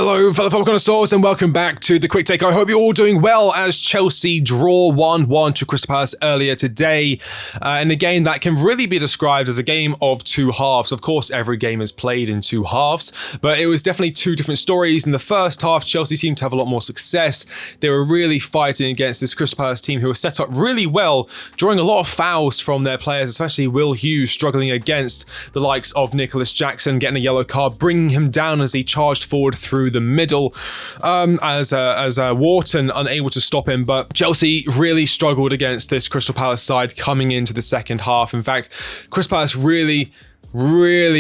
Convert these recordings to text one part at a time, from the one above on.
Hello, fellow football connoisseurs, and welcome back to the Quick Take. I hope you're all doing well as Chelsea draw 1-1 to Crystal Palace earlier today. In a game that can really be described as a game of two halves. Of course, every game is played in two halves, but it was definitely two different stories. In the first half, Chelsea seemed to have a lot more success. They were really fighting against this Crystal Palace team who were set up really well, drawing a lot of fouls from their players, especially Will Hughes struggling against the likes of Nicholas Jackson, getting a yellow card, bringing him down as he charged forward through the middle as Wharton unable to stop him. But Chelsea really struggled against this Crystal Palace side coming into the second half. In fact, Crystal Palace really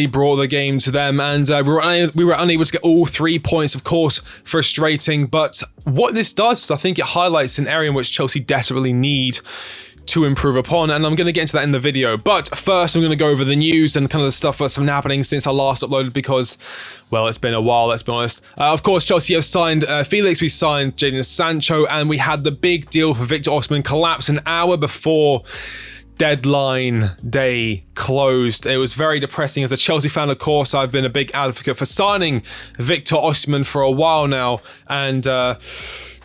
brought the game to them, and we were unable to get all 3 points. Of course, frustrating, but what this does is I think it highlights an area in which Chelsea desperately need to improve upon, and I'm going to get into that in the video. But first, I'm going to go over the news and kind of the stuff that's been happening since I last uploaded because, well, it's been a while, let's be honest. Of course, Chelsea have signed Felix, we signed Jadon Sancho, and we had the big deal for Victor Osimhen collapse an hour before deadline day closed. It was very depressing. As a Chelsea fan, of course, I've been a big advocate for signing Victor Osimhen for a while now, and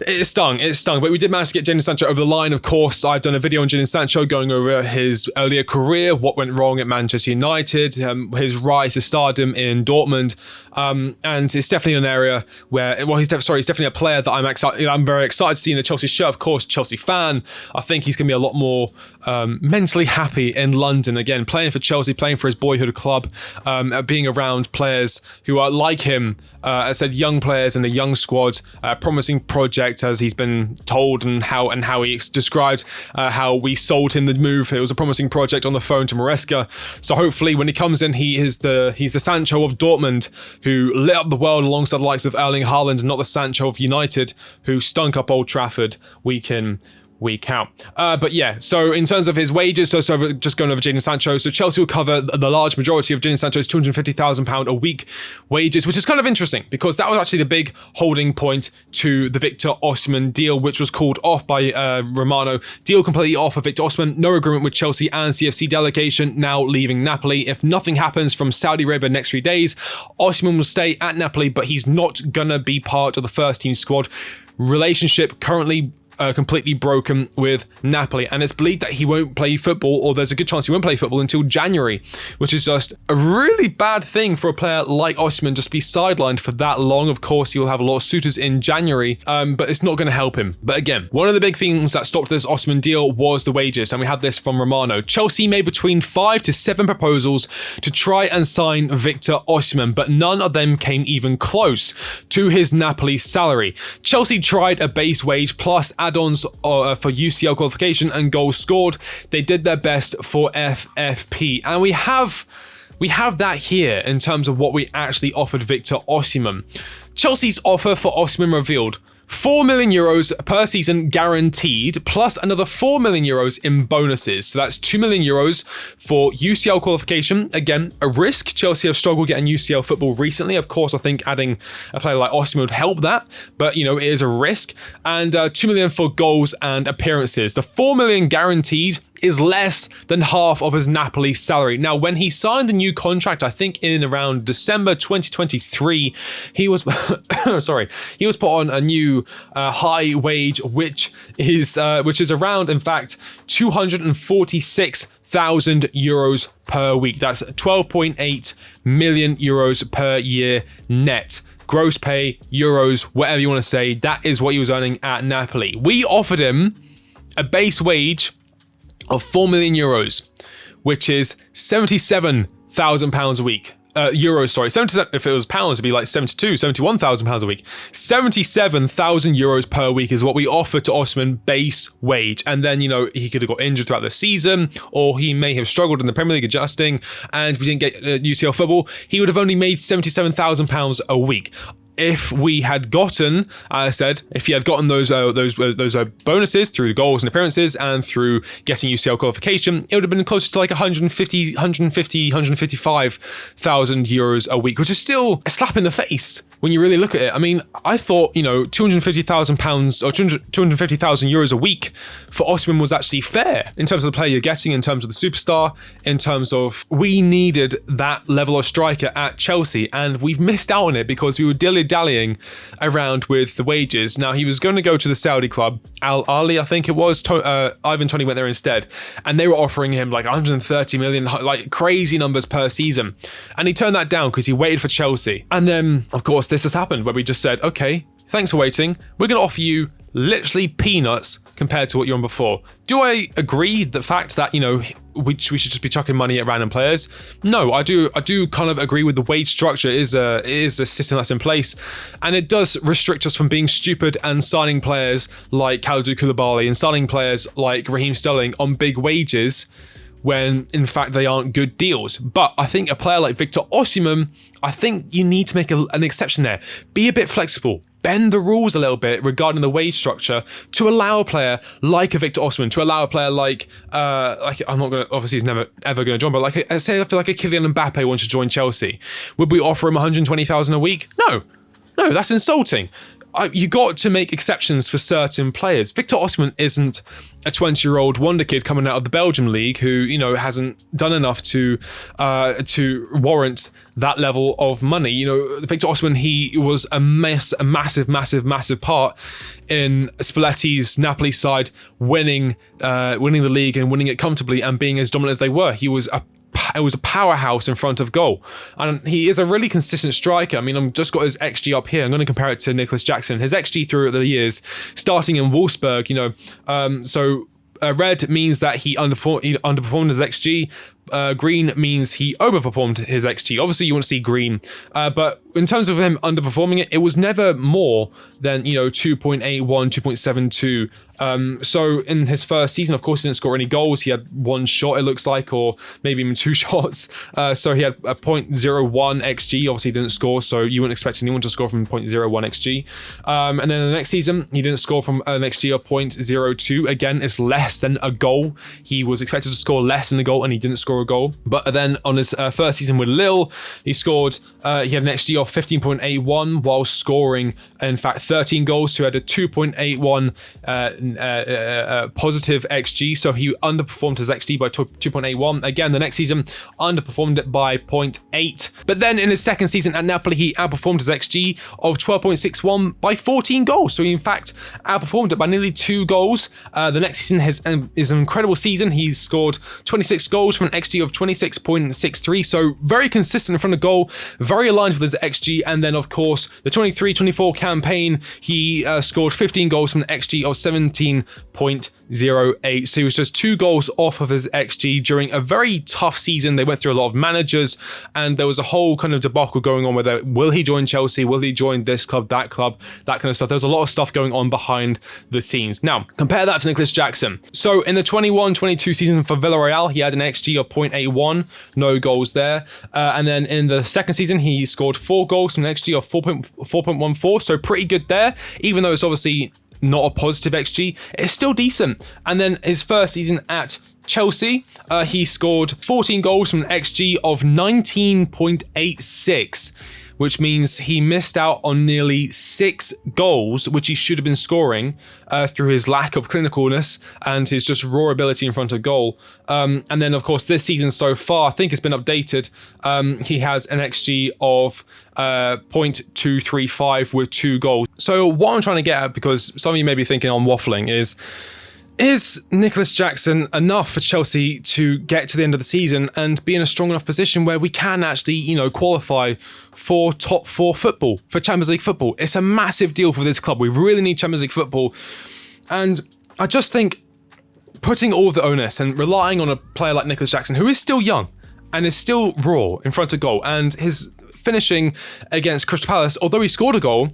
it stung, but we did manage to get Jadon Sancho over the line. Of course, I've done a video on Jadon Sancho going over his earlier career, what went wrong at Manchester United, his rise to stardom in Dortmund, and it's definitely an area where, well, he's definitely a player that I'm very excited to see in a Chelsea shirt. Of course, Chelsea fan. I think he's going to be a lot more mentally happy in London again, playing for Chelsea, playing for his boyhood club, being around players who are like him. I said young players in a young squad, promising project as he's been told, and how he described how we sold him the move. It was a promising project on the phone to Maresca. So hopefully when he comes in, he's the Sancho of Dortmund who lit up the world alongside the likes of Erling Haaland, and not the Sancho of United who stunk up Old Trafford week in, week out. But yeah, so in terms of his wages, so just going over Jadon Sancho, so Chelsea will cover the large majority of Jadon Sancho's £250,000 a week wages, which is kind of interesting because that was actually the big holding point to the Victor Osimhen deal, which was called off by Romano. Deal completely off of Victor Osimhen, no agreement with Chelsea and CFC delegation, now leaving Napoli. If nothing happens from Saudi Arabia next 3 days, Osimhen will stay at Napoli, but he's not gonna be part of the first team squad. Relationship currently completely broken with Napoli, and it's believed that he won't play football, or there's a good chance he won't play football until January, which is just a really bad thing for a player like Osimhen, just be sidelined for that long. Of course, he will have a lot of suitors in January, but it's not going to help him. But again, one of the big things that stopped this Osimhen deal was the wages, and we had this from Romano. Chelsea made between 5 to 7 proposals to try and sign Victor Osimhen, but none of them came even close to his Napoli salary. Chelsea tried a base wage plus add-ons for UCL qualification and goals scored. They did their best for FFP, and we have that here in terms of what we actually offered Victor Osimhen. Chelsea's offer for Osimhen revealed €4 million per season guaranteed, plus another €4 million in bonuses. So that's €2 million for UCL qualification. Again, a risk. Chelsea have struggled getting UCL football recently. Of course, I think adding a player like Osimhen would help that, but you know, it is a risk. And $2 million for goals and appearances. The $4 million guaranteed is less than half of his Napoli salary. Now, when he signed the new contract, I think in around December 2023, he was he was put on a new high wage, which is around, in fact, €246,000 per week. That's 12.8 million euros per year net. Gross pay, euros, whatever you want to say. That is what he was earning at Napoli. We offered him a base wage of €4 million, which is £77,000 a week. Euros, sorry. 77, if it was pounds, it'd be like 71,000 pounds a week. 77,000 euros per week is what we offered to Osimhen base wage. And then, you know, he could have got injured throughout the season, or he may have struggled in the Premier League adjusting, and we didn't get UCL football. He would have only made £77,000 a week. If we had gotten, as I said, if he had gotten those bonuses through goals and appearances and through getting UCL qualification, it would have been closer to like 155,000 euros a week, which is still a slap in the face when you really look at it. I mean, I thought, £250,000 or 250,000 euros a week for Osimhen was actually fair in terms of the player you're getting, in terms of the superstar, in terms of we needed that level of striker at Chelsea, and we've missed out on it because we were dilly-dallying around with the wages. Now, he was going to go to the Saudi club, Al Ahly, I think it was. Ivan Toney went there instead, and they were offering him like 130 million, like crazy numbers per season. And he turned that down because he waited for Chelsea. And then, of course, this has happened where we just said, okay, thanks for waiting. We're going to offer you literally peanuts compared to what you're on before. Do I agree the fact that, we should just be chucking money at random players? No, I do kind of agree with the wage structure. It is a system that's in place, and it does restrict us from being stupid and signing players like Kalidou Koulibaly and signing players like Raheem Sterling on big wages when in fact they aren't good deals. But I think a player like Victor Osimhen, I think you need to make an exception there. Be a bit flexible. Bend the rules a little bit regarding the wage structure to allow a player like a Victor Osimhen, to allow a player like I'm not going to, obviously he's never ever going to join, but say I feel like a Kylian Mbappe wants to join Chelsea. Would we offer him 120,000 a week? No, that's insulting. You got to make exceptions for certain players. Victor Osimhen isn't a 20-year-old wonder kid coming out of the Belgium league who, hasn't done enough to warrant that level of money. Victor Osimhen, he was a massive part in Spalletti's Napoli side winning the league and winning it comfortably and being as dominant as they were. It was a powerhouse in front of goal. And he is a really consistent striker. I mean, I've just got his XG up here. I'm going to compare it to Nicholas Jackson. His XG through the years, starting in Wolfsburg, red means that he underperformed his XG. Green means he overperformed his XG. Obviously, you want to see green, but in terms of him underperforming it was never more than 2.81, 2.72. So in his first season, of course, he didn't score any goals. He had one shot, it looks like, or maybe even two shots. So he had a 0.01 XG. Obviously, he didn't score, so you wouldn't expect anyone to score from 0.01 XG. And then the next season, he didn't score from an XG of 0.02. Again, it's less than a goal. He was expected to score less than a goal, and he didn't score a goal. But then on his first season with Lille, he scored, he had an XG of 15.81 while scoring, in fact, 13 goals. So he had a 2.81 positive XG. So he underperformed his XG by 2.81. Again, the next season, underperformed it by 0.8. But then in his second season at Napoli, he outperformed his XG of 12.61 by 14 goals. So he, in fact, outperformed it by nearly 2 goals. The next season is an incredible season. He scored 26 goals from an XG of 26.63, so very consistent in front of goal, very aligned with his XG. And then, of course, the 23-24 campaign, he scored 15 goals from an XG of 17.08. So he was just 2 goals off of his XG during a very tough season. They went through a lot of managers, and there was a whole kind of debacle going on whether will he join Chelsea, will he join this club, that kind of stuff. There was a lot of stuff going on behind the scenes. Now, compare that to Nicholas Jackson. So in the 21-22 season for Villarreal, he had an XG of 0.81, no goals there. And then in the second season, he scored 4 goals from an XG of 4.14, so pretty good there, even though it's obviously not a positive XG, it's still decent. And then his first season at Chelsea, he scored 14 goals from an XG of 19.86, which means he missed out on nearly 6 goals, which he should have been scoring through his lack of clinicalness and his just raw ability in front of goal. And then, of course, this season so far, I think it's been updated. He has an XG of 0.235 with 2 goals. So what I'm trying to get at, because some of you may be thinking I'm waffling, is Nicholas Jackson enough for Chelsea to get to the end of the season and be in a strong enough position where we can actually, qualify for top 4 football, for Champions League football? It's a massive deal for this club. We really need Champions League football. And I just think putting all of the onus and relying on a player like Nicholas Jackson, who is still young and is still raw in front of goal, and his finishing against Crystal Palace, although he scored a goal,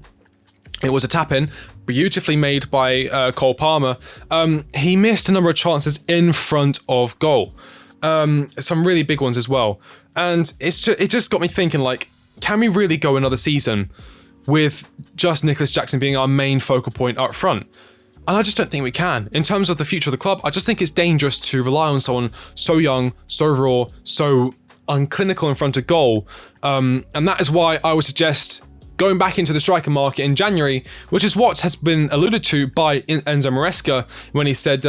it was a tap-in, beautifully made by Cole Palmer. He missed a number of chances in front of goal. Some really big ones as well. And it just got me thinking, like, can we really go another season with just Nicholas Jackson being our main focal point up front? And I just don't think we can. In terms of the future of the club, I just think it's dangerous to rely on someone so young, so raw, so unclinical in front of goal. And that is why I would suggest going back into the striker market in January, which is what has been alluded to by Enzo Maresca when he said,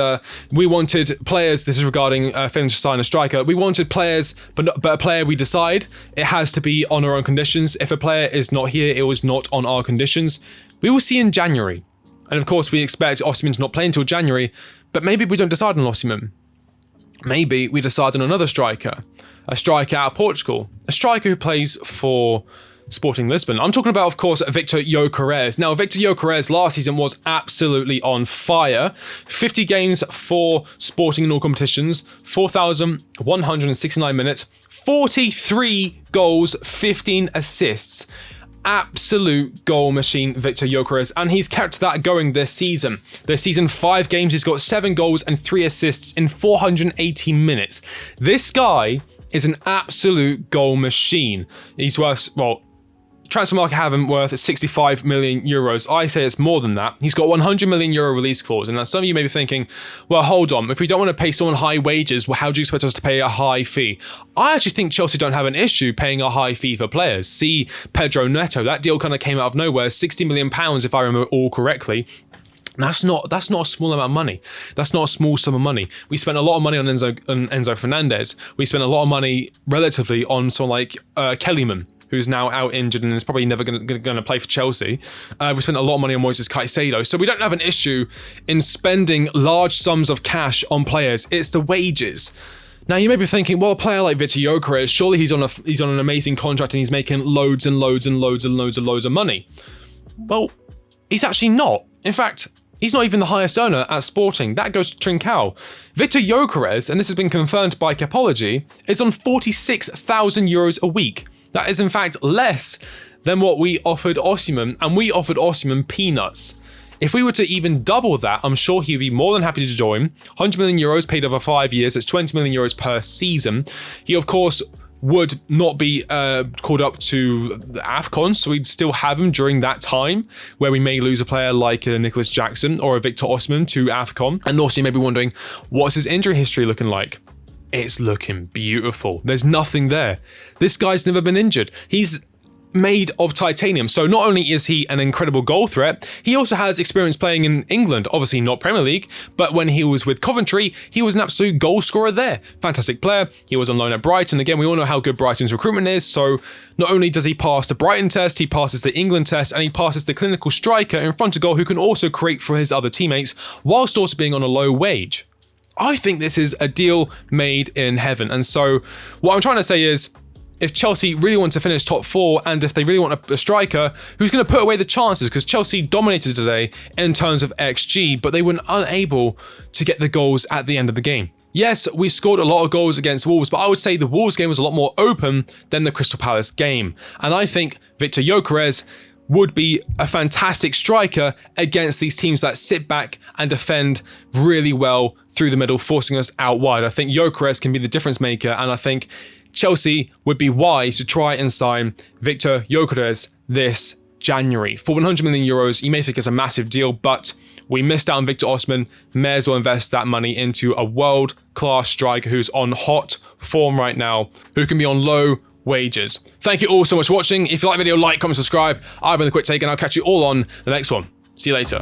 we wanted players, this is regarding failing to sign a striker, we wanted players, but a player we decide, it has to be on our own conditions. If a player is not here, it was not on our conditions. We will see in January. And of course, we expect Osimhen to not play until January, but maybe we don't decide on Osimhen. Maybe we decide on another striker, a striker out of Portugal, a striker who plays for Sporting Lisbon. I'm talking about, of course, Victor Gyökeres. Now, Victor Gyökeres last season was absolutely on fire. 50 games for Sporting in all competitions, 4,169 minutes, 43 goals, 15 assists. Absolute goal machine, Victor Gyökeres, and he's kept that going this season. This season, 5 games, he's got 7 goals and 3 assists in 480 minutes. This guy is an absolute goal machine. He's worth, well, transfer market have him worth 65 million euros. I say it's more than that. He's got 100 million euro release clause. And now some of you may be thinking, well, hold on. If we don't want to pay someone high wages, well, how do you expect us to pay a high fee? I actually think Chelsea don't have an issue paying a high fee for players. See Pedro Neto. That deal kind of came out of nowhere. £60 million, if I remember all correctly. That's not a small amount of money. That's not a small sum of money. We spent a lot of money on Enzo Fernandez. We spent a lot of money relatively on someone like Kellyman, who's now out injured and is probably never going to play for Chelsea. We spent a lot of money on Moises Caicedo. So we don't have an issue in spending large sums of cash on players. It's the wages. Now, you may be thinking, well, a player like Victor Gyökeres, surely he's on an amazing contract and he's making loads and loads and loads and loads and loads of money. Well, he's actually not. In fact, he's not even the highest earner at Sporting. That goes to Trincao. Victor Gyökeres, and this has been confirmed by Capology, is on 46,000 euros a week. That is, in fact, less than what we offered Osimhen, and we offered Osimhen peanuts. If we were to even double that, I'm sure he'd be more than happy to join. 100 million euros paid over 5 years. That's 20 million euros per season. He, of course, would not be called up to the AFCON, so we'd still have him during that time, where we may lose a player like Nicholas Jackson or a Victor Osimhen to AFCON. And also, you may be wondering, what's his injury history looking like? It's looking beautiful. There's nothing there. This guy's never been injured. He's made of titanium. So not only is he an incredible goal threat, he also has experience playing in England. Obviously not Premier League, but when he was with Coventry, he was an absolute goal scorer there. Fantastic player. He was on loan at Brighton. Again, we all know how good Brighton's recruitment is. So not only does he pass the Brighton test, he passes the England test, and he passes the clinical striker in front of goal who can also create for his other teammates, whilst also being on a low wage. I think this is a deal made in heaven. And so what I'm trying to say is, if Chelsea really want to finish top 4, and if they really want a striker who's going to put away the chances, because Chelsea dominated today in terms of XG, but they were unable to get the goals at the end of the game. Yes, we scored a lot of goals against Wolves, but I would say the Wolves game was a lot more open than the Crystal Palace game. And I think Victor Gyökeres would be a fantastic striker against these teams that sit back and defend really well through the middle, forcing us out wide. I think Gyökeres can be the difference maker, and I think Chelsea would be wise to try and sign Victor Gyökeres this January. For 100 million euros, you may think it's a massive deal, but we missed out on Victor Osimhen. May as well invest that money into a world-class striker who's on hot form right now, who can be on low wages. Thank you all so much for watching. If you like the video, like, comment, subscribe. I've been The Quick Take, and I'll catch you all on the next one. See you later.